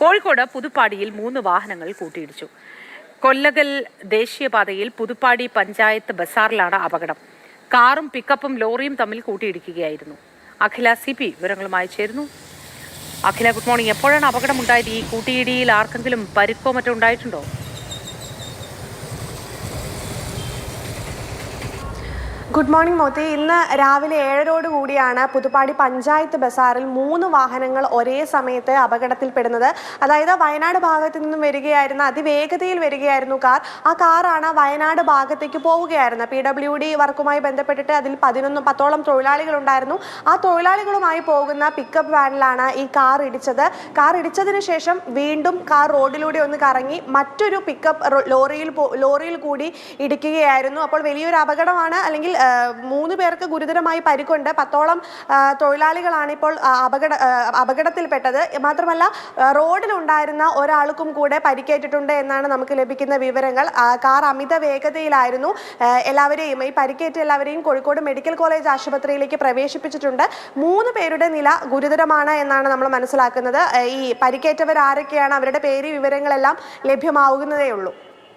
കോഴിക്കോട് പുതുപ്പാടിയിൽ 3 വാഹനങ്ങൾ കൂട്ടിയിടിച്ചു. കൊല്ലകൽ ദേശീയപാതയിൽ പുതുപ്പാടി പഞ്ചായത്ത് ബസാറിലാണ് അപകടം. കാറും പിക്കപ്പും ലോറിയും തമ്മിൽ കൂട്ടിയിടിക്കുകയായിരുന്നു. അഖില CP വിവരങ്ങളുമായി ചേരുന്നു. Akhila, good morning. എപ്പോഴാണ് അപകടമുണ്ടായത്? ഈ കൂട്ടിയിടിയിൽ ആർക്കെങ്കിലും പരിക്കോ മറ്റോ ഉണ്ടായിട്ടുണ്ടോ? Good morning Mothi. ഇന്ന് രാവിലെ 7:00 കൂടിയാണ് പുതുപ്പാടി പഞ്ചായത്ത് ബസാറിൽ 3 വാഹനങ്ങൾ ഒരേ സമയത്ത് അപകടത്തിൽപ്പെടുന്നത്. അതായത് വയനാട് ഭാഗത്ത് നിന്നും വരികയായിരുന്ന അതിവേഗതയിൽ വരികയായിരുന്നു കാർ. ആ കാറാണ് വയനാട് ഭാഗത്തേക്ക് പോവുകയായിരുന്നത്. PWD വർക്കുമായി ബന്ധപ്പെട്ടിട്ട് അതിൽ 10ഓളം തൊഴിലാളികൾ ഉണ്ടായിരുന്നു. ആ തൊഴിലാളികളുമായി പോകുന്ന പിക്കപ്പ് വാനിലാണ് ഈ കാർ ഇടിച്ചത്. കാർ ഇടിച്ചതിന് ശേഷം വീണ്ടും കാർ റോഡിലൂടെ ഒന്ന് കറങ്ങി മറ്റൊരു പിക്കപ്പ് ലോറിയിൽ കൂടി ഇടിക്കുകയായിരുന്നു. അപ്പോൾ വലിയൊരു അപകടമാണ്. അല്ലെങ്കിൽ 3 പേർക്ക് ഗുരുതരമായി പരിക്കുണ്ട്. 10ഓളം തൊഴിലാളികളാണ് ഇപ്പോൾ അപകടത്തിൽപ്പെട്ടത്. മാത്രമല്ല റോഡിലുണ്ടായിരുന്ന ഒരാൾക്കും കൂടെ പരിക്കേറ്റിട്ടുണ്ട് എന്നാണ് നമുക്ക് ലഭിക്കുന്ന വിവരങ്ങൾ. കാർ അമിത വേഗതയിലായിരുന്നു. ഈ പരിക്കേറ്റ എല്ലാവരെയും കോഴിക്കോട് മെഡിക്കൽ കോളേജ് ആശുപത്രിയിലേക്ക് പ്രവേശിപ്പിച്ചിട്ടുണ്ട്. 3 പേരുടെ നില ഗുരുതരമാണ് എന്നാണ് നമ്മൾ മനസ്സിലാക്കുന്നത്. ഈ പരിക്കേറ്റവർ ആരൊക്കെയാണ്, അവരുടെ പേര് വിവരങ്ങളെല്ലാം ലഭ്യമാവുന്നതേ ഉള്ളൂ.